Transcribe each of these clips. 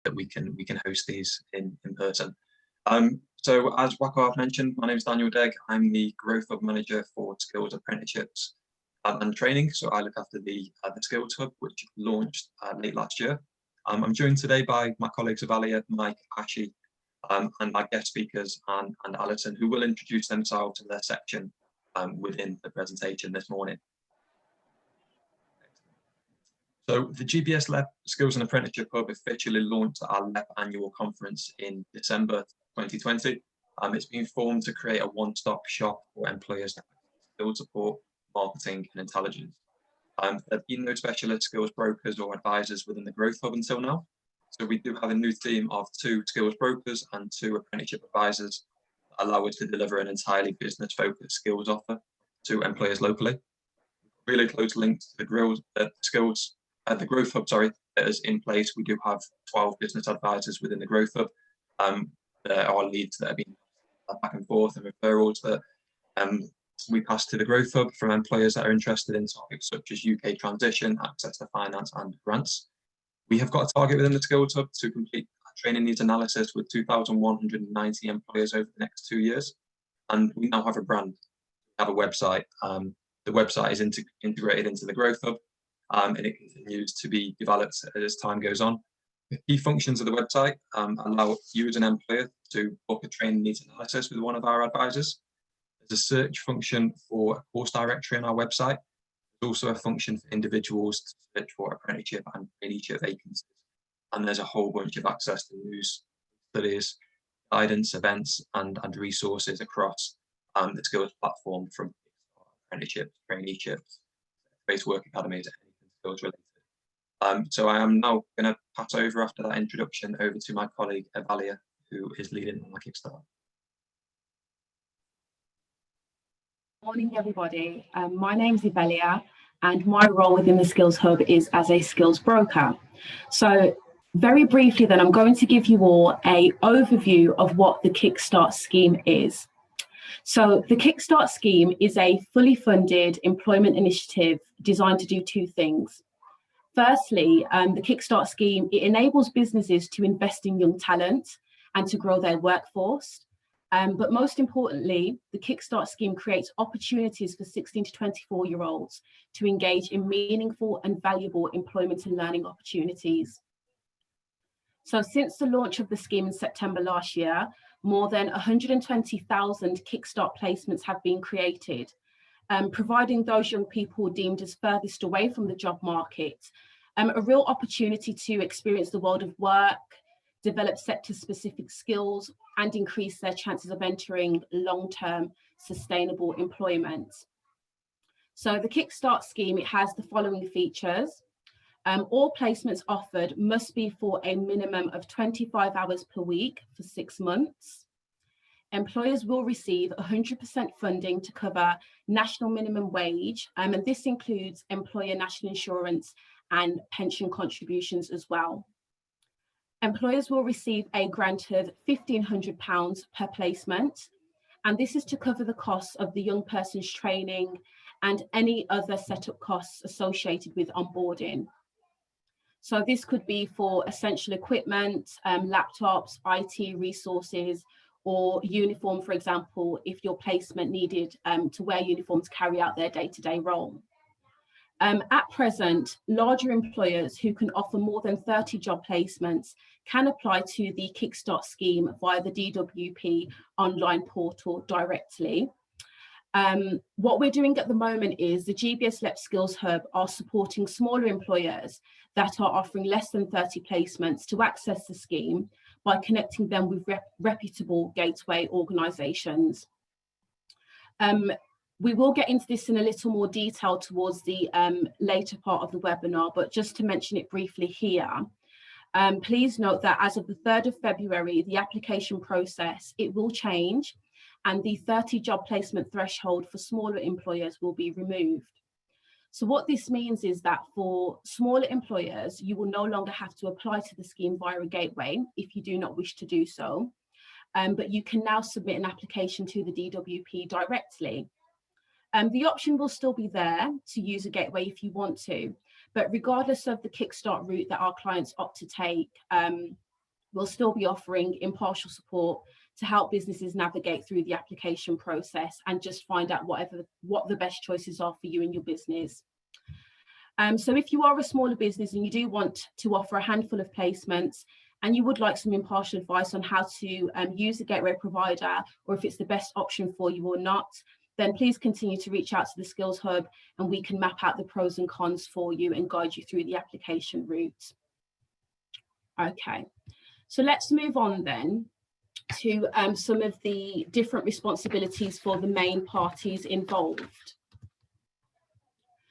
that we can host these in person. So as Wako have mentioned, my name is Daniel Degg. I'm the Growth Hub Manager for Skills Apprenticeships and Training. So I look after the Skills Hub, which launched late last year. I'm joined today by my colleagues Avalia, Mike, Ashi, and my guest speakers, and Alison, who will introduce themselves in their section within the presentation this morning. So the GBSLEP Skills and Apprenticeship Hub officially launched at our LEP annual conference in December 2020. It's been formed to create a one-stop shop for employers that skills support, marketing and intelligence. There have been no specialist skills brokers or advisors within the Growth Hub until now. So we do have a new team of 2 skills brokers and 2 apprenticeship advisors that allow us to deliver an entirely business-focused skills offer to employers locally. Really close links to the Growth Hub, that is in place. We do have 12 business advisors within the Growth Hub. There are leads that have been back and forth and referrals that we pass to the Growth Hub from employers that are interested in topics such as UK transition, access to finance and grants. We have got a target within the Skills Hub to complete training needs analysis with 2,190 employers over the next 2 years. And we now have a brand, we have a website. The website is integrated into the Growth Hub, and it continues to be developed as time goes on. The key functions of the website allow you as an employer to book a training needs analysis with one of our advisors. There's a search function for a course directory on our website. There's also a function for individuals to search for apprenticeship and traineeship vacancies. And there's a whole bunch of access to news, studies, guidance, events, and resources across the skills platform, from apprenticeships, traineeships, based work academies, anything skills related. So I am now going to pass over, after that introduction, over to my colleague Avalia, who is leading on my Kickstart. Morning, everybody. My name is Avalia, and my role within the Skills Hub is as a skills broker. So very briefly then, I'm going to give you all an overview of what the Kickstart Scheme is. So the Kickstart Scheme is a fully funded employment initiative designed to do 2 things. Firstly, the Kickstart Scheme, it enables businesses to invest in young talent and to grow their workforce. But most importantly, the Kickstart Scheme creates opportunities for 16 to 24-year-olds to engage in meaningful and valuable employment and learning opportunities. So since the launch of the scheme in September last year, more than 120,000 Kickstart placements have been created, providing those young people deemed as furthest away from the job market a real opportunity to experience the world of work, develop sector-specific skills, and increase their chances of entering long-term sustainable employment. So the Kickstart Scheme, it has the following features. All placements offered must be for a minimum of 25 hours per week for 6 months. Employers will receive 100% funding to cover national minimum wage, and this includes employer national insurance and pension contributions as well. Employers will receive a grant of £1,500 per placement, and this is to cover the costs of the young person's training and any other setup costs associated with onboarding. So this could be for essential equipment, laptops, IT resources, or uniform, for example, if your placement needed to wear uniform to carry out their day-to-day role. At present, larger employers who can offer more than 30 job placements can apply to the Kickstart Scheme via the DWP online portal directly. What we're doing at the moment is the GBSLEP Skills Hub are supporting smaller employers that are offering less than 30 placements to access the scheme by connecting them with reputable gateway organisations. We will get into this in a little more detail towards the later part of the webinar, but just to mention it briefly here, please note that as of the 3rd of February, the application process, it will change, and the 30 job placement threshold for smaller employers will be removed. So what this means is that for smaller employers, you will no longer have to apply to the scheme via a gateway if you do not wish to do so, but you can now submit an application to the DWP directly. The option will still be there to use a gateway if you want to, but regardless of the Kickstart route that our clients opt to take, we'll still be offering impartial support to help businesses navigate through the application process and just find out what the best choices are for you and your business. So if you are a smaller business and you do want to offer a handful of placements and you would like some impartial advice on how to use a gateway provider, or if it's the best option for you or not, then please continue to reach out to the Skills Hub and we can map out the pros and cons for you and guide you through the application route. Okay, so let's move on then to some of the different responsibilities for the main parties involved.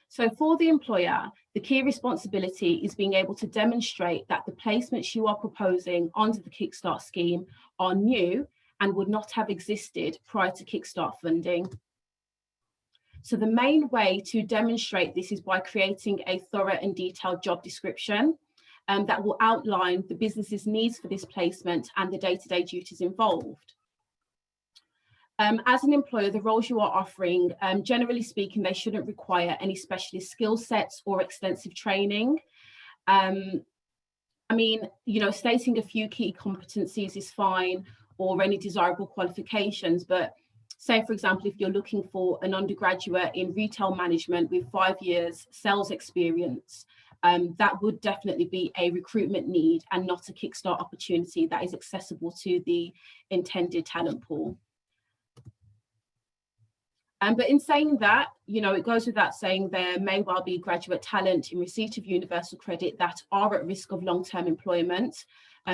So for the employer, the key responsibility is being able to demonstrate that the placements you are proposing under the Kickstart scheme are new and would not have existed prior to Kickstart funding. So the main way to demonstrate this is by creating a thorough and detailed job description that will outline the business's needs for this placement and the day-to-day duties involved. As an employer, the roles you are offering, generally speaking, they shouldn't require any specialist skill sets or extensive training. I mean, you know, stating a few key competencies is fine, or any desirable qualifications, but say, for example, if you're looking for an undergraduate in retail management with 5 years sales experience, that would definitely be a recruitment need and not a Kickstart opportunity that is accessible to the intended talent pool. But in saying that, you know, it goes without saying there may well be graduate talent in receipt of universal credit that are at risk of long-term employment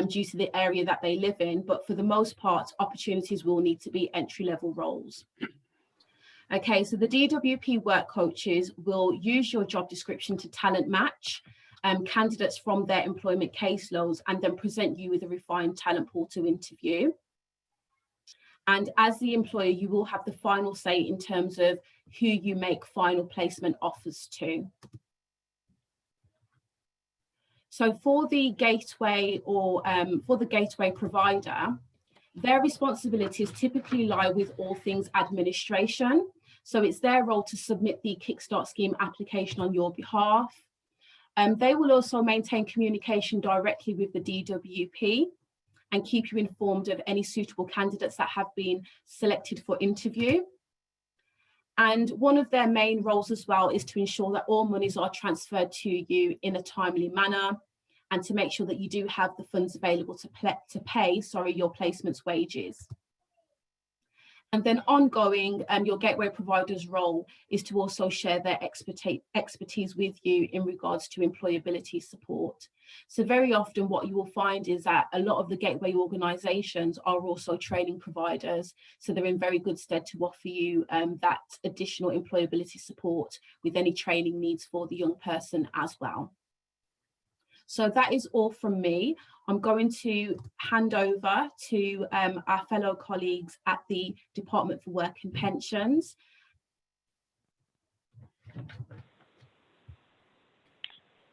due to the area that they live in. But for the most part, opportunities will need to be entry-level roles. Okay, so the DWP work coaches will use your job description to talent match candidates from their employment caseloads and then present you with a refined talent pool to interview. And as the employer, you will have the final say in terms of who you make final placement offers to. So for the gateway or for the gateway provider, their responsibilities typically lie with all things administration. So it's their role to submit the Kickstart scheme application on your behalf. They will also maintain communication directly with the DWP and keep you informed of any suitable candidates that have been selected for interview. And one of their main roles as well is to ensure that all monies are transferred to you in a timely manner and to make sure that you do have the funds available to pay your placement's wages. And then ongoing, your gateway provider's role is to also share their expertise with you in regards to employability support. So very often what you will find is that a lot of the gateway organisations are also training providers. So they're in very good stead to offer you that additional employability support with any training needs for the young person as well. So that is all from me. I'm going to hand over to our fellow colleagues at the Department for Work and Pensions.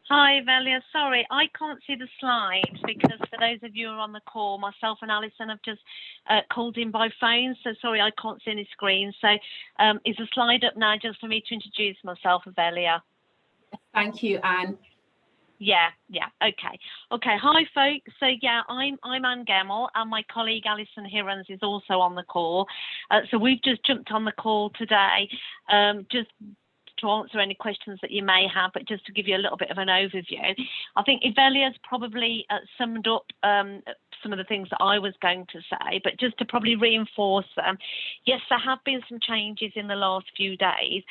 Hi, Velia. Sorry, I can't see the slides because for those of you who are on the call, myself and Alison have just called in by phone. So sorry, I can't see any screen. So is the slide up now just for me to introduce myself, Velia? Thank you, Anne. Yeah, okay. Hi, folks. So yeah, I'm Anne Gemmell, and my colleague Alison Hirons is also on the call. So we've just jumped on the call today, just to answer any questions that you may have, but just to give you a little bit of an overview. I think Ivelia's probably summed up some of the things that I was going to say, but just to probably reinforce them, yes, there have been some changes in the last few days,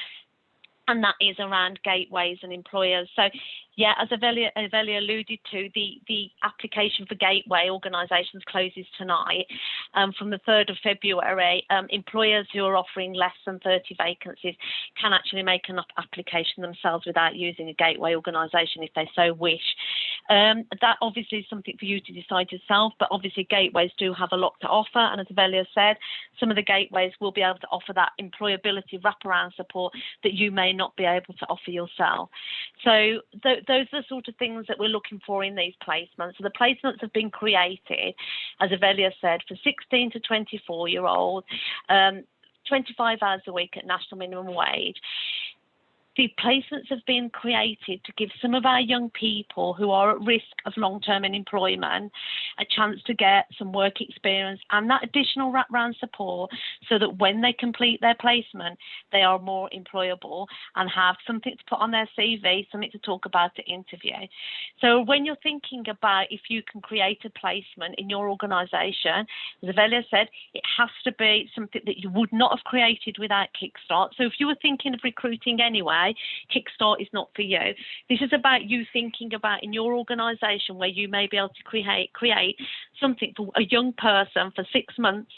and that is around gateways and employers. So yeah, as Avelia alluded to, the application for gateway organisations closes tonight. From the 3rd of February, employers who are offering less than 30 vacancies can actually make an application themselves without using a gateway organisation if they so wish. That obviously is something for you to decide yourself, but obviously gateways do have a lot to offer, and as Avelia said, some of the gateways will be able to offer that employability wraparound support that you may not be able to offer yourself. So those are the sort of things that we're looking for in these placements. So the placements have been created, as Avelia said, for 16 to 24-year-olds, 25 hours a week at national minimum wage. the placements have been created to give some of our young people who are at risk of long-term unemployment a chance to get some work experience and that additional wraparound support, so that when they complete their placement, they are more employable and have something to put on their CV, something to talk about at interview. So when you're thinking about if you can create a placement in your organisation, as Avelia said, it has to be something that you would not have created without Kickstart. So if you were thinking of recruiting anyway, Kickstart is not for you. This is about you thinking about in your organisation where you may be able to create something for a young person for 6 months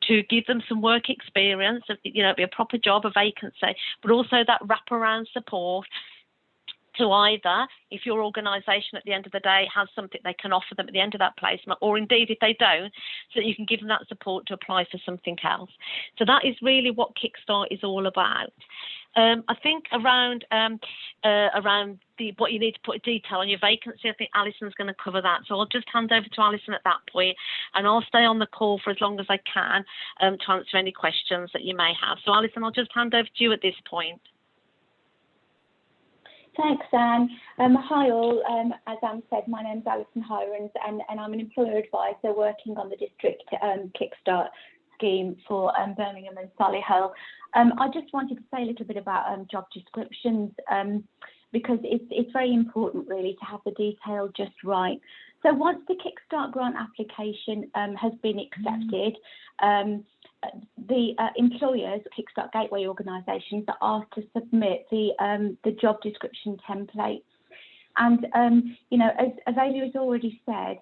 to give them some work experience, you know, be a proper job, a vacancy, but also that wraparound support to either, if your organisation at the end of the day has something they can offer them at the end of that placement, or indeed if they don't, so that you can give them that support to apply for something else. So that is really what Kickstart is all about. I think around what you need to put a detail on your vacancy, I think Alison's going to cover that. So I'll just hand over to Alison at that point, and I'll stay on the call for as long as I can to answer any questions that you may have. So Alison, I'll just hand over to you at this point. Thanks, Anne. Hi all. As Anne said, my name's Alison Hirons, and I'm an employer advisor working on the district Kickstart scheme for Birmingham and Solihull. I just wanted to say a little bit about job descriptions because it's very important really to have the detail just right. So once the Kickstart grant application has been accepted, the employers, Kickstart Gateway organisations, are asked to submit the job description templates. And you know, as Avelia has already said,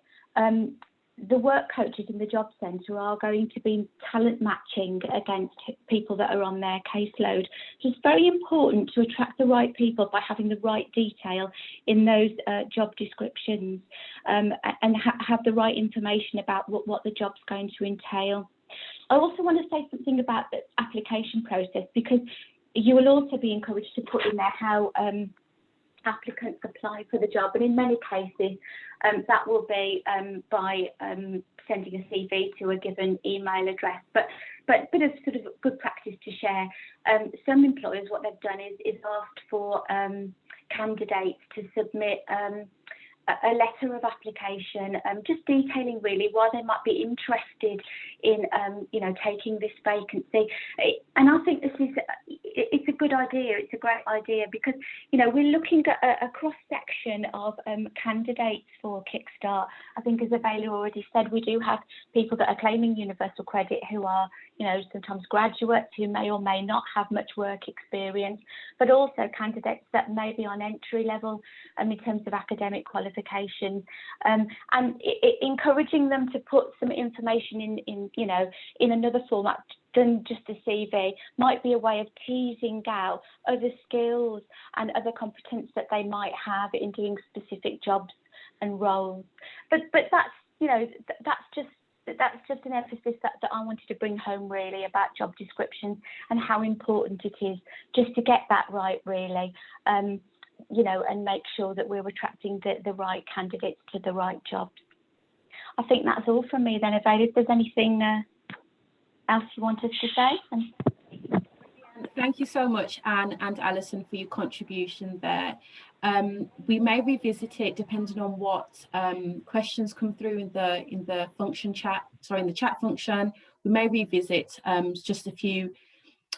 the work coaches in the job centre are going to be talent matching against people that are on their caseload. So it's very important to attract the right people by having the right detail in those job descriptions and have the right information about what the job's going to entail. I also want to say something about the application process, because you will also be encouraged to put in there how applicants apply for the job, and in many cases that will be by sending a CV to a given email address. But bit of sort of good practice to share. Some employers, what they've done is asked for candidates to submit a letter of application, just detailing really why they might be interested in, you know, taking this vacancy. And I think it's a good idea. It's a great idea because, you know, we're looking at a cross section of candidates for Kickstart. I think, as Avelia already said, we do have people that are claiming universal credit who are, you know, sometimes graduates who may or may not have much work experience, but also candidates that may be on entry level in terms of academic qualifications, and encouraging them to put some information in, you know, in another format than just a CV might be a way of teasing out other skills and other competence that they might have in doing specific jobs and roles. But that's, you know, that's just an emphasis that I wanted to bring home really about job descriptions and how important it is just to get that right really, you know, and make sure that we're attracting the right candidates to the right jobs. I think that's all from me then, Avelia. If there's anything else you want us to say. Thank you so much, Anne and Alison, for your contribution there. We may revisit it depending on what questions come through in the function chat. Sorry, in the chat function. We may revisit just a few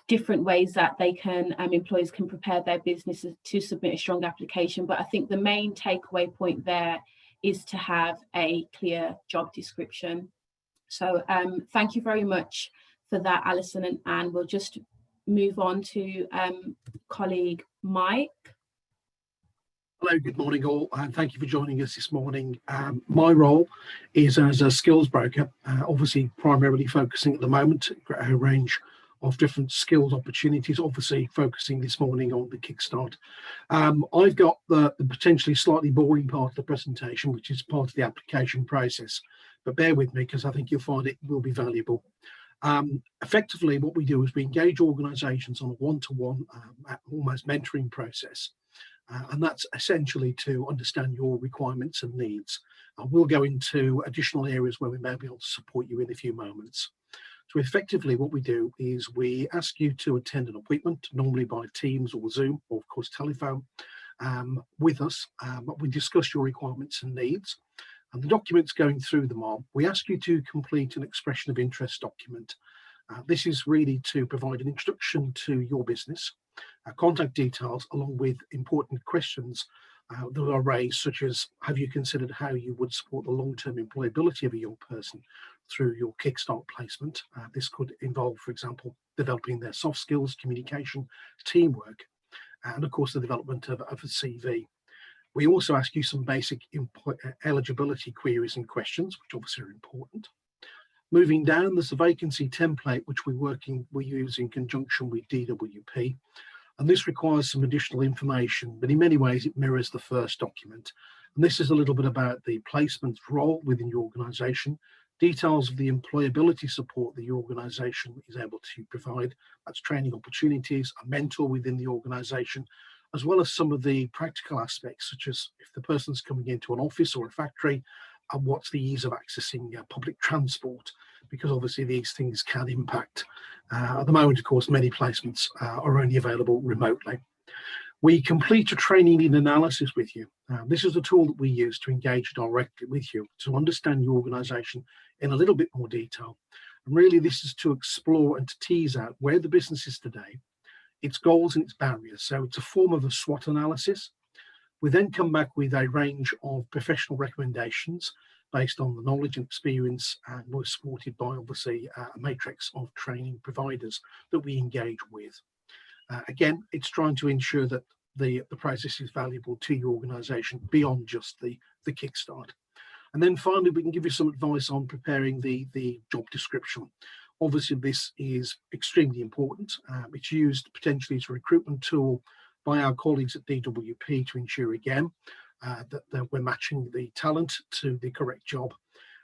different ways that they can employers can prepare their businesses to submit a strong application. But I think the main takeaway point there is to have a clear job description. So thank you very much for that, Alison and Anne. We'll just move on to colleague Mike. Hello, good morning all, and thank you for joining us this morning. My role is as a skills broker, obviously primarily focusing at the moment a range of different skills opportunities, obviously focusing this morning on the Kickstart. I've got the potentially slightly boring part of the presentation, which is part of the application process, but bear with me because I think you'll find it will be valuable. Effectively, what we do is we engage organisations on a one-to-one, almost mentoring process. And that's essentially to understand your requirements and needs. We'll go into additional areas where we may be able to support you in a few moments. So effectively what we do is we ask you to attend an appointment, normally by Teams or Zoom, or of course telephone, with us. We discuss your requirements and needs, and the documents going through them are, we ask you to complete an expression of interest document. This is really to provide an introduction to your business, contact details, along with important questions that are raised, such as, have you considered how you would support the long-term employability of a young person through your Kickstart placement? This could involve, for example, developing their soft skills, communication, teamwork, and of course the development of a CV. We also ask you some basic eligibility queries and questions, which obviously are important. Moving down, there's a vacancy template which we use in conjunction with DWP, and this requires some additional information, but in many ways it mirrors the first document. And this is a little bit about the placement role within your organisation, details of the employability support that your organisation is able to provide, that's training opportunities, a mentor within the organisation, as well as some of the practical aspects, such as if the person's coming into an office or a factory, and what's the ease of accessing public transport, because obviously these things can impact. At the moment, of course, many placements are only available remotely. We complete a training need analysis with you. This is a tool that we use to engage directly with you, to understand your organisation in a little bit more detail. And really this is to explore and to tease out where the business is today, its goals and its barriers. So it's a form of a SWOT analysis. We then come back with a range of professional recommendations based on the knowledge and experience, and we're supported by obviously a matrix of training providers that we engage with. Again, it's trying to ensure that the process is valuable to your organisation beyond just the Kickstart. And then finally, we can give you some advice on preparing the job description. Obviously, this is extremely important. It's used potentially as a recruitment tool by our colleagues at DWP to ensure, again, that we're matching the talent to the correct job.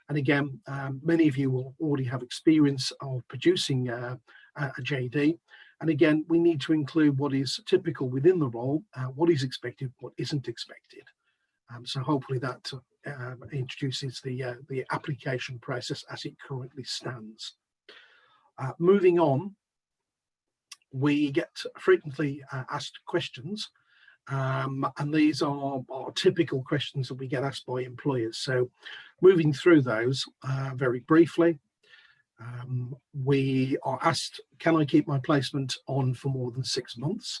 And again, many of you will already have experience of producing a JD. And again, we need to include what is typical within the role, what is expected, what isn't expected. So hopefully that introduces the application process as it currently stands. Moving on, we get frequently asked questions, and these are typical questions that we get asked by employers. So moving through those very briefly, we are asked, can I keep my placement on for more than 6 months?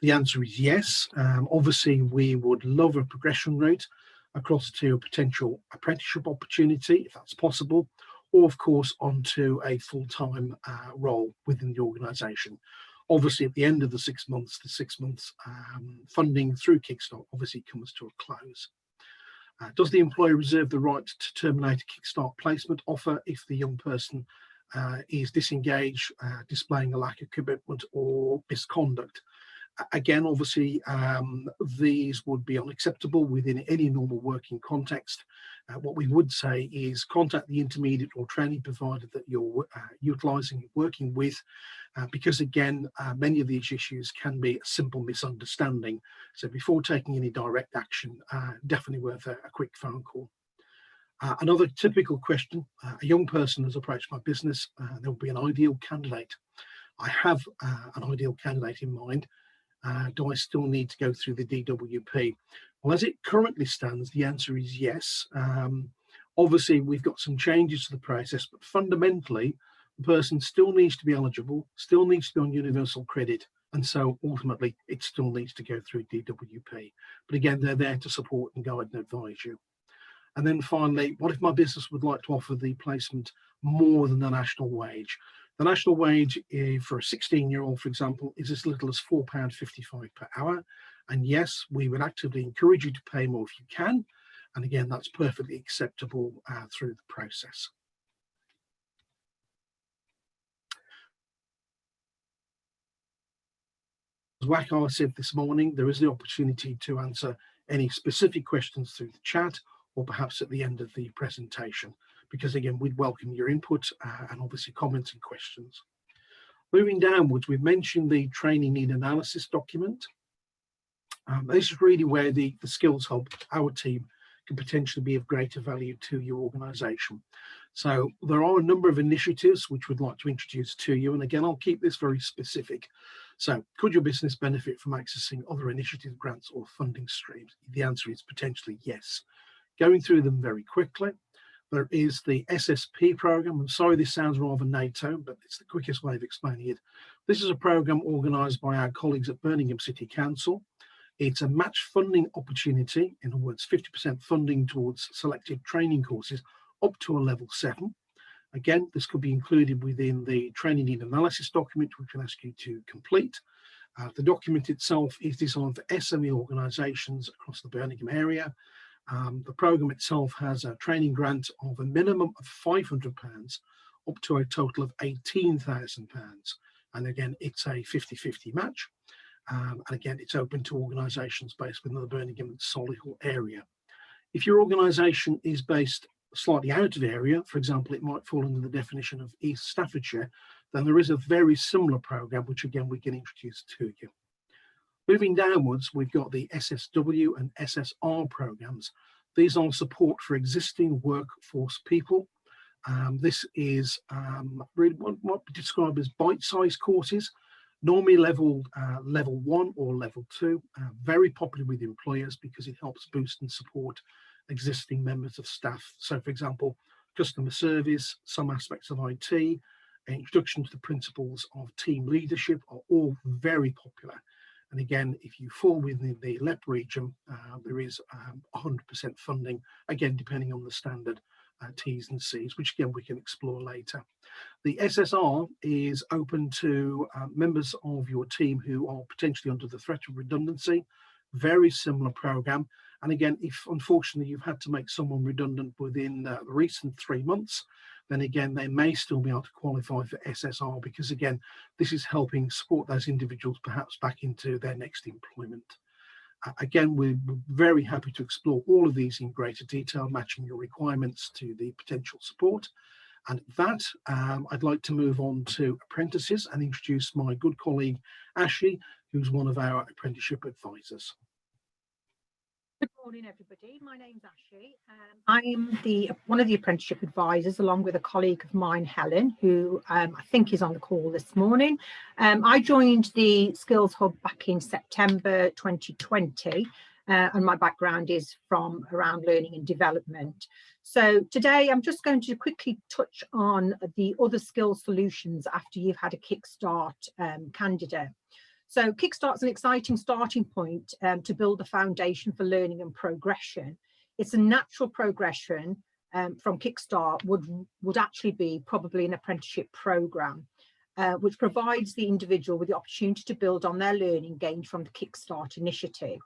The answer is yes. Obviously, we would love a progression route across to a potential apprenticeship opportunity, if that's possible, or of course onto a full-time role within the organisation. Obviously, at the end of the 6 months, the 6 months funding through Kickstart obviously comes to a close. Does the employer reserve the right to terminate a Kickstart placement offer if the young person is disengaged, displaying a lack of commitment or misconduct? Again, obviously, these would be unacceptable within any normal working context. What we would say is contact the intermediate or training provider that you're utilising, working with, because again, many of these issues can be a simple misunderstanding. So before taking any direct action, definitely worth a quick phone call. Another typical question, a young person has approached my business, there will be an ideal candidate. I have an ideal candidate in mind. Do I still need to go through the DWP? Well, as it currently stands, the answer is yes. Obviously, we've got some changes to the process, but fundamentally, the person still needs to be eligible, still needs to be on universal credit, and so ultimately, it still needs to go through DWP. But again, they're there to support and guide and advise you. And then finally, what if my business would like to offer the placement more than the national wage? The national wage for a 16-year-old, for example, is as little as £4.55 per hour. And yes, we would actively encourage you to pay more if you can. And again, that's perfectly acceptable through the process. As Wakar said this morning, there is the opportunity to answer any specific questions through the chat or perhaps at the end of the presentation, because again, we'd welcome your input and obviously comments and questions. Moving downwards, we've mentioned the training need analysis document. This is really where the Skills Hub, our team, could potentially be of greater value to your organisation. So there are a number of initiatives which we'd like to introduce to you. And again, I'll keep this very specific. So could your business benefit from accessing other initiative grants or funding streams? The answer is potentially yes. Going through them very quickly. There is the SSP program. I'm sorry, this sounds rather NATO, but it's the quickest way of explaining it. This is a program organised by our colleagues at Birmingham City Council. It's a match funding opportunity, in other words, 50% funding towards selected training courses up to a level 7. Again, this could be included within the training need analysis document, which we'll ask you to complete. The document itself is designed for SME organisations across the Birmingham area. The programme itself has a training grant of a minimum of £500 up to a total of £18,000. And again, it's a 50-50 match. And again, it's open to organisations based within the Birmingham and Solihull area. If your organisation is based slightly out of area, for example, it might fall under the definition of East Staffordshire, then there is a very similar programme, which again, we can introduce to you. Moving downwards, we've got the SSW and SSR programs. These are support for existing workforce people. This is really what might be described as bite-sized courses, normally level 1 or level 2, very popular with employers because it helps boost and support existing members of staff. So, for example, customer service, some aspects of IT, introduction to the principles of team leadership are all very popular. And again, if you fall within the LEP region, there is 100% funding, again, depending on the standard T's and C's, which again, we can explore later. The SSR is open to members of your team who are potentially under the threat of redundancy. Very similar program. And again, if unfortunately you've had to make someone redundant within the recent 3 months, then again, they may still be able to qualify for SSR because again, this is helping support those individuals perhaps back into their next employment. Again, we're very happy to explore all of these in greater detail, matching your requirements to the potential support. And that, I'd like to move on to apprentices and introduce my good colleague, Ashley, who's one of our apprenticeship advisors. Good morning, everybody. My name's Ashley. I am one of the apprenticeship advisors, along with a colleague of mine, Helen, who I think is on the call this morning. I joined the Skills Hub back in September 2020, and my background is from around learning and development. So today I'm just going to quickly touch on the other skills solutions after you've had a Kickstart candidate. So Kickstart's an exciting starting point to build a foundation for learning and progression. It's a natural progression from Kickstart would actually be probably an apprenticeship programme, which provides the individual with the opportunity to build on their learning gained from the Kickstart initiative.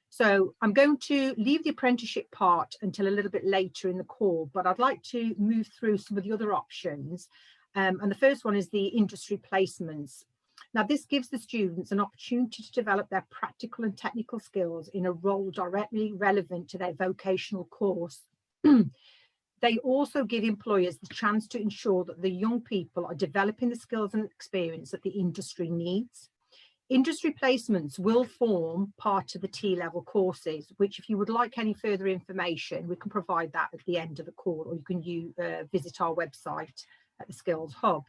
So I'm going to leave the apprenticeship part until a little bit later in the call, but I'd like to move through some of the other options. And the first one is the industry placements. Now, this gives the students an opportunity to develop their practical and technical skills in a role directly relevant to their vocational course. They also give employers the chance to ensure that the young people are developing the skills and experience that the industry needs. Industry placements will form part of the T-level courses, which if you would like any further information, we can provide that at the end of the call, or you can visit our website at the Skills Hub.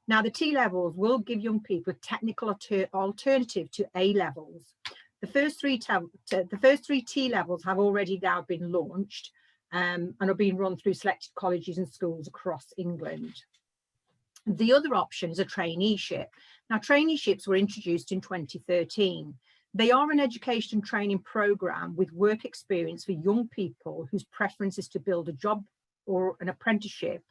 Now, the T-levels will give young people a technical alternative to A-levels. The first three T-levels have already now been launched and are being run through selected colleges and schools across England. The other option is a traineeship. Now, traineeships were introduced in 2013. They are an education and training programme with work experience for young people whose preference is to build a job or an apprenticeship,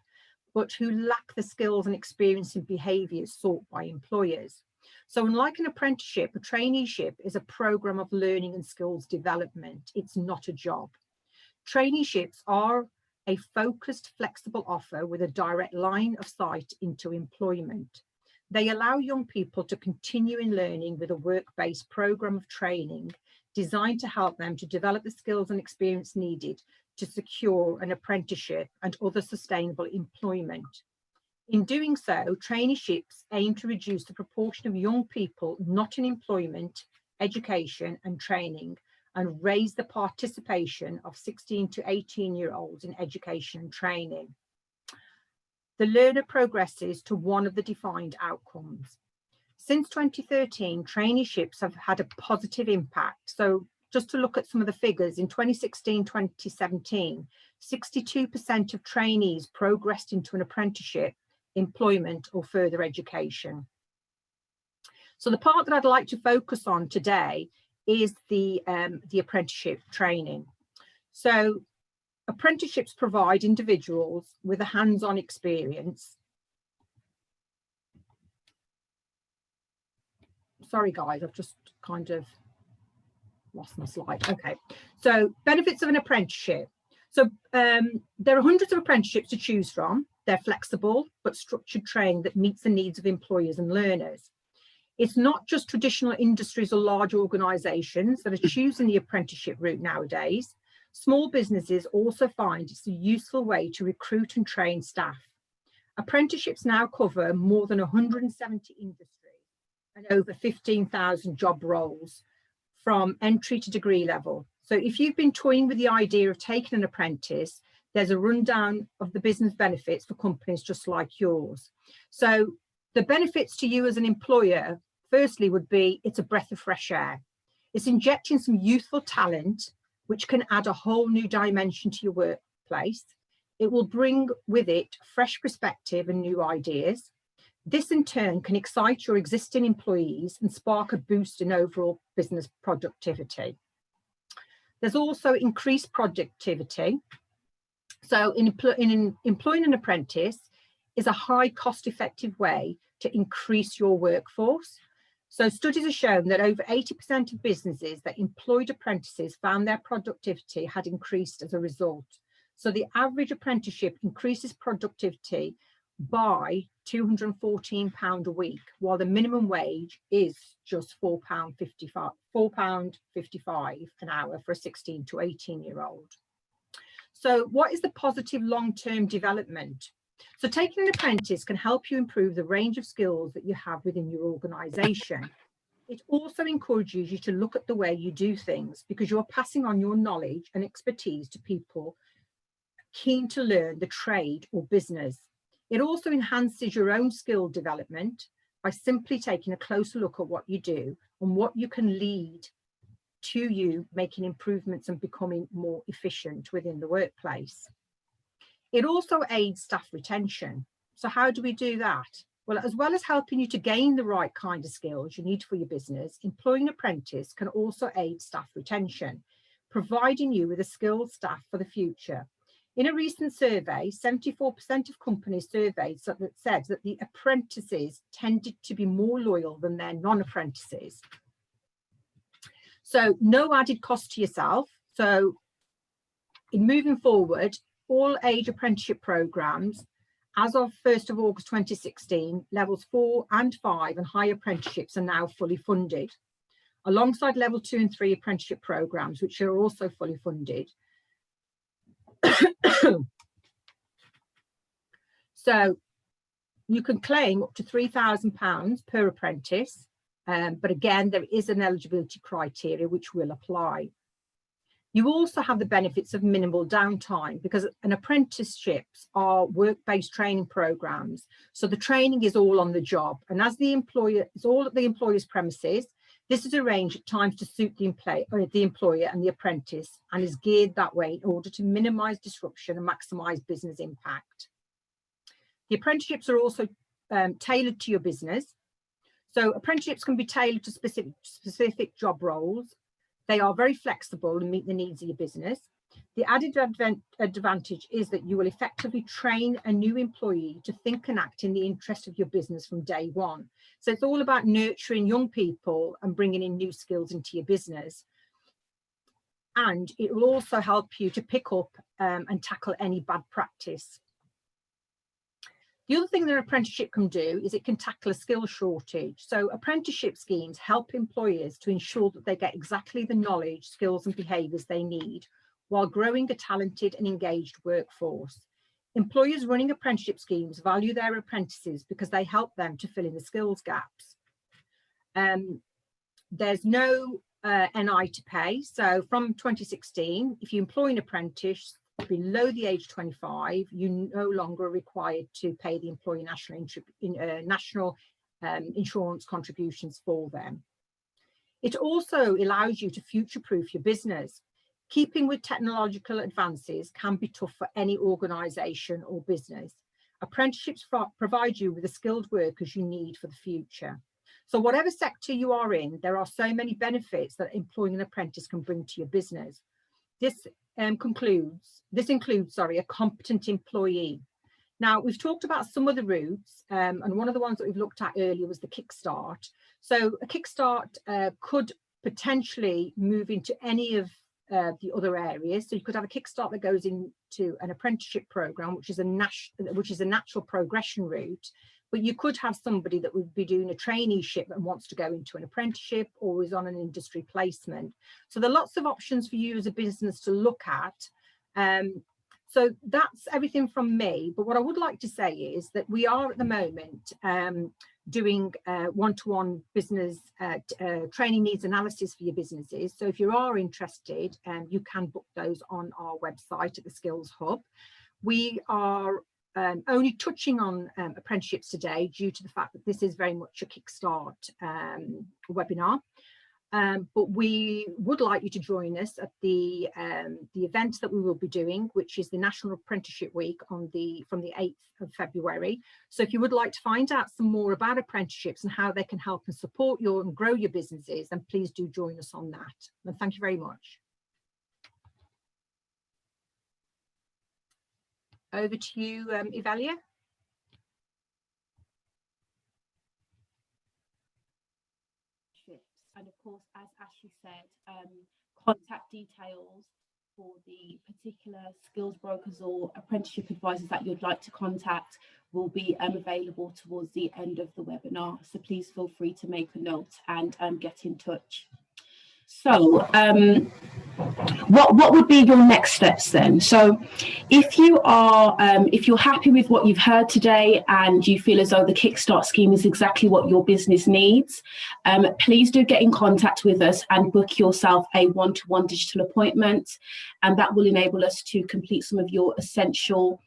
but who lack the skills and experience and behaviours sought by employers. So unlike an apprenticeship, a traineeship is a programme of learning and skills development. It's not a job. Traineeships are a focused, flexible offer with a direct line of sight into employment. They allow young people to continue in learning with a work-based programme of training designed to help them to develop the skills and experience needed to secure an apprenticeship and other sustainable employment. In doing so, traineeships aim to reduce the proportion of young people not in employment, education and training, and raise the participation of 16 to 18-year-olds in education and training. The learner progresses to one of the defined outcomes. Since 2013, traineeships have had a positive impact. So just to look at some of the figures, in 2016-2017, 62% of trainees progressed into an apprenticeship, employment or further education. So the part that I'd like to focus on today is the apprenticeship training. So apprenticeships provide individuals with a hands-on experience. Sorry guys, I've just kind of lost my slide. Okay, so benefits of an apprenticeship. So there are hundreds of apprenticeships to choose from. They're flexible but structured training that meets the needs of employers and learners. It's not just traditional industries or large organisations that are choosing the apprenticeship route nowadays. Small businesses also find it's a useful way to recruit and train staff. Apprenticeships now cover more than 170 industries and over 15,000 job roles from entry to degree level. So if you've been toying with the idea of taking an apprentice, there's a rundown of the business benefits for companies just like yours. So the benefits to you as an employer, firstly, would be it's a breath of fresh air. It's injecting some youthful talent, which can add a whole new dimension to your workplace. It will bring with it fresh perspective and new ideas. This in turn can excite your existing employees and spark a boost in overall business productivity. There's also increased productivity. So in employing an apprentice is a high cost-effective way to increase your workforce. So studies have shown that over 80% of businesses that employed apprentices found their productivity had increased as a result. So the average apprenticeship increases productivity by £214 a week, while the minimum wage is just £4.55 an hour for a 16 to 18-year-old. So what is the positive long-term development? So taking an apprentice can help you improve the range of skills that you have within your organisation. It also encourages you to look at the way you do things because you're passing on your knowledge and expertise to people keen to learn the trade or business. It also enhances your own skill development by simply taking a closer look at what you do and what you can lead to you making improvements and becoming more efficient within the workplace. It also aids staff retention. So how do we do that? Well, as well as helping you to gain the right kind of skills you need for your business, employing an apprentice can also aid staff retention, providing you with a skilled staff for the future. In a recent survey, 74% of companies surveyed said that the apprentices tended to be more loyal than their non-apprentices. So no added cost to yourself. So in moving forward, all age apprenticeship programs, as of 1st of August 2016, levels 4 and 5 and higher apprenticeships are now fully funded, alongside level 2 and 3 apprenticeship programs, which are also fully funded. So you can claim up to £3,000 per apprentice, but again, there is an eligibility criteria which will apply. You also have the benefits of minimal downtime because an apprenticeships are work-based training programs. So the training is all on the job, and as the employer is all at the employer's premises, this is arranged at times to suit the employer and the apprentice and is geared that way in order to minimise disruption and maximise business impact. The apprenticeships are also tailored to your business. So apprenticeships can be tailored to specific job roles. They are very flexible and meet the needs of your business. The added advantage is that you will effectively train a new employee to think and act in the interest of your business from day one. So it's all about nurturing young people and bringing in new skills into your business. And it will also help you to pick up and tackle any bad practice. The other thing that an apprenticeship can do is it can tackle a skill shortage. So apprenticeship schemes help employers to ensure that they get exactly the knowledge, skills and behaviours they need while growing a talented and engaged workforce. Employers running apprenticeship schemes value their apprentices because they help them to fill in the skills gaps. There's no NI to pay. So from 2016, if you employ an apprentice below the age of 25, you no longer are required to pay the employee national insurance contributions for them. It also allows you to future-proof your business. Keeping with technological advances can be tough for any organisation or business. Apprenticeships provide you with the skilled workers you need for the future. So whatever sector you are in, there are so many benefits that employing an apprentice can bring to your business. This includes a competent employee. Now, we've talked about some of the routes, and one of the ones that we've looked at earlier was the Kickstart. So a Kickstart could potentially move into any of the other areas. So you could have a Kickstart that goes into an apprenticeship program, which is a natural progression route. But you could have somebody that would be doing a traineeship and wants to go into an apprenticeship or is on an industry placement. So there are lots of options for you as a business to look at. So that's everything from me. But what I would like to say is that we are at the moment doing one-to-one business training needs analysis for your businesses. So if you are interested, you can book those on our website at the Skills Hub. We are only touching on apprenticeships today due to the fact that this is very much a Kickstart webinar. But we would like you to join us at the event that we will be doing, which is the National Apprenticeship Week from the 8th of February. So if you would like to find out some more about apprenticeships and how they can help and support you and grow your businesses, then please do join us on that. And thank you very much. Over to you, Evalia. And of course, as Ashley said, contact details for the particular skills brokers or apprenticeship advisors that you'd like to contact will be available towards the end of the webinar. So please feel free to make a note and get in touch. So what would be your next steps then? So if you're happy with what you've heard today and you feel as though the Kickstart scheme is exactly what your business needs, please do get in contact with us and book yourself a one-to-one digital appointment, and that will enable us to complete some of your essential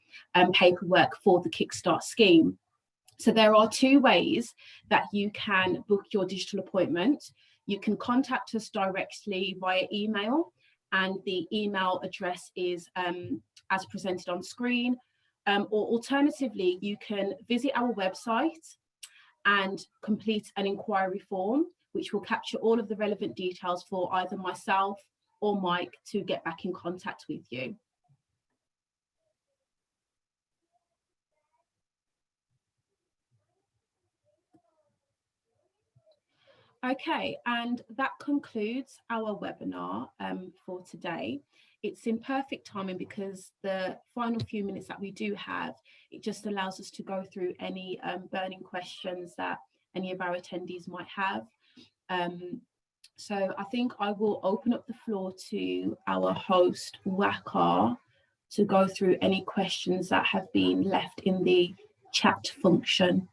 paperwork for the Kickstart scheme. So there are two ways that you can book your digital appointment. You can contact us directly via email, and the email address is as presented on screen, or alternatively, you can visit our website and complete an inquiry form, which will capture all of the relevant details for either myself or Mike to get back in contact with you. Okay, and that concludes our webinar for today. It's in perfect timing because the final few minutes that we do have, it just allows us to go through any burning questions that any of our attendees might have. So I think I will open up the floor to our host, Wakar, to go through any questions that have been left in the chat function.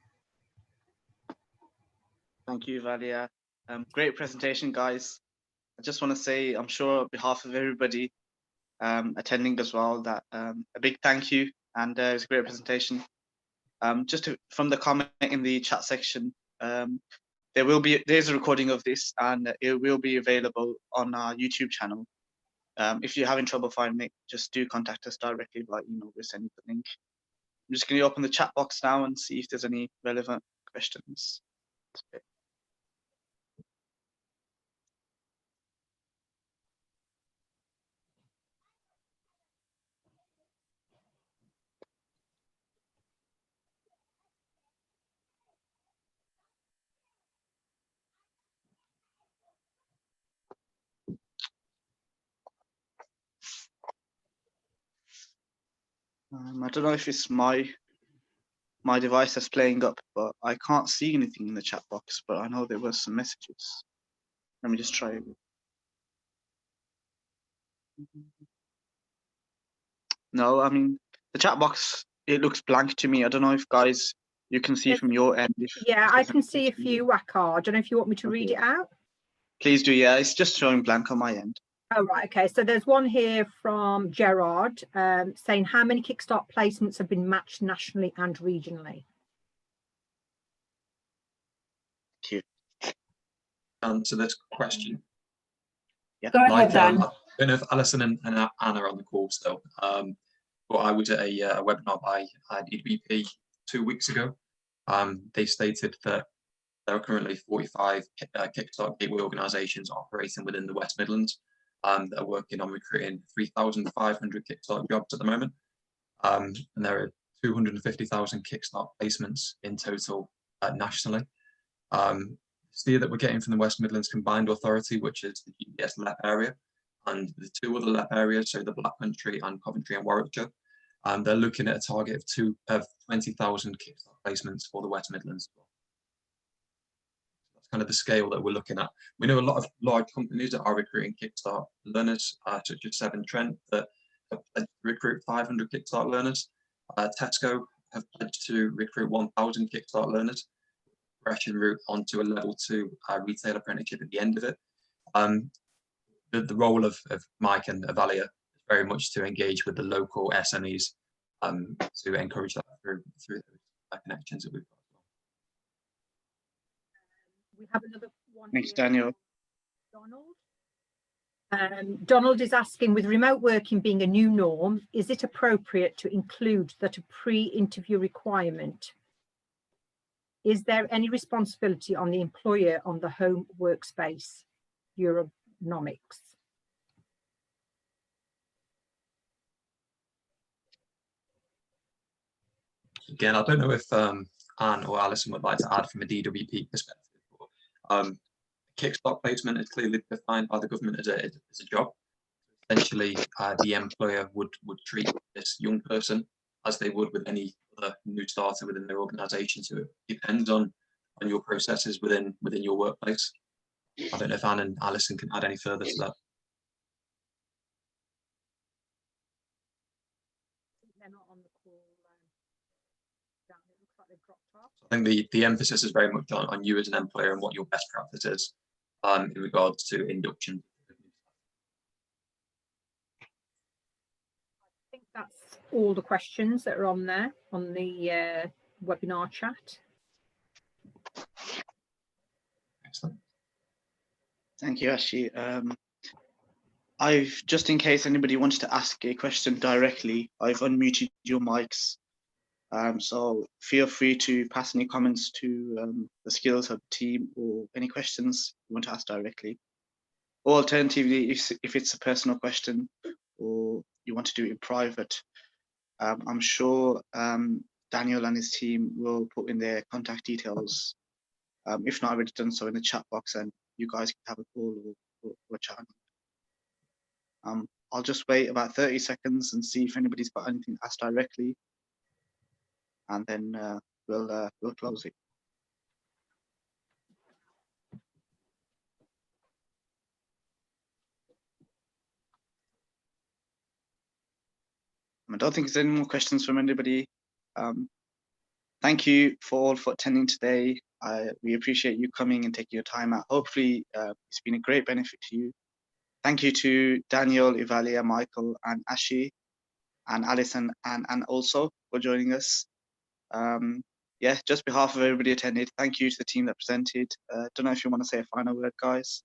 Thank you, Valia. Great presentation, guys. I just want to say, I'm sure on behalf of everybody attending as well, that a big thank you, and it was a great presentation. From the comment in the chat section, there's a recording of this, and it will be available on our YouTube channel. If you're having trouble finding it, just do contact us directly by email. We'll send you the link. I'm just going to open the chat box now and see if there's any relevant questions. I don't know if it's my device that's playing up, but I can't see anything in the chat box, but I know there were some messages. Let me just try it. No, I mean, the chat box, it looks blank to me. I don't know if, guys, you can see from your end. Yeah, I can see a few, Wakar. I don't know if you want me to read it out. Please do, yeah. It's just showing blank on my end. Oh, right. Okay. So there's one here from Gerard saying how many Kickstart placements have been matched nationally and regionally? Thank you. Answer this question. Yeah. Go ahead, Dan. I don't know if Alison and Anna are on the call still, but I was at a webinar by EWP 2 weeks ago. They stated that there are currently 45 Kickstart Gateway organisations operating within the West Midlands that are working on recruiting 3,500 Kickstart jobs at the moment. And there are 250,000 Kickstart placements in total nationally. The steer that we're getting from the West Midlands Combined Authority, which is the GBSLEP area, and the 2 other LEP areas, so the Black Country and Coventry and Warwickshire, they're looking at a target of 20,000 Kickstart placements for the West Midlands. That's kind of the scale that we're looking at. We know a lot of large companies that are recruiting Kickstart learners, such as Severn Trent, that have recruit 500 Kickstart learners. Tesco have pledged to recruit 1,000 Kickstart learners, progression route onto a level 2 retail apprenticeship at the end of it. The role of Mike and Avalia is very much to engage with the local SMEs to encourage that through those connections that we've got. We have another one. Thanks, here. Daniel. Donald. Donald is asking, with remote working being a new norm, is it appropriate to include that a pre-interview requirement? Is there any responsibility on the employer on the home workspace ergonomics? Again, I don't know if Anne or Alison would like to add from a DWP perspective. But, Kickstart placement is clearly defined by the government as a job. Essentially, the employer would treat this young person as they would with any other new starter within their organisation. So it depends on your processes within your workplace. I don't know if Anne and Alison can add any further to that. They're not on the call. Dan, it looks like they've dropped off. I think the emphasis is very much on you as an employer and what your best practice is in regards to induction. I think that's all the questions that are on there on the webinar chat. Excellent. Thank you, Ashi. I've, just in case anybody wants to ask a question directly, I've unmuted your mics. So feel free to pass any comments to the Skills Hub team or any questions you want to ask directly. Or alternatively, if it's a personal question or you want to do it in private, I'm sure Daniel and his team will put in their contact details. If not already done so, in the chat box, and you guys can have a call or chat. I'll just wait about 30 seconds and see if anybody's got anything to ask directly, and then we'll close it. I don't think there's any more questions from anybody. Thank you for attending today. We appreciate you coming and taking your time out. Hopefully it's been a great benefit to you. Thank you to Daniel, Ivalia, Michael and Ashi and Alison and also for joining us. Yeah, just behalf of everybody attended, thank you to the team that presented. Don't know if you want to say a final word, guys.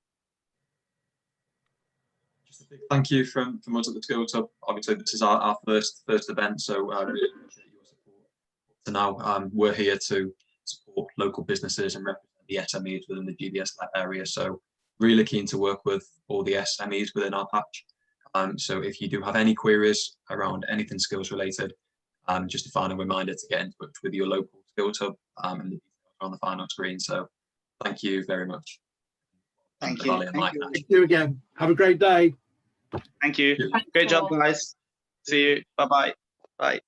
Just a big thank you from us at the Skills Hub. Obviously, this is our first event, so I really appreciate your support. So now we're here to support local businesses and represent the SMEs within the GBSLEP area. So really keen to work with all the SMEs within our patch. So if you do have any queries around anything skills related, just a final reminder to get in touch with your local Skills Hub, and the details are on the final screen. So thank you very much. Thank you. Thank you again. Have a great day. Thank you. Great job, guys. See you. Bye-bye. Bye.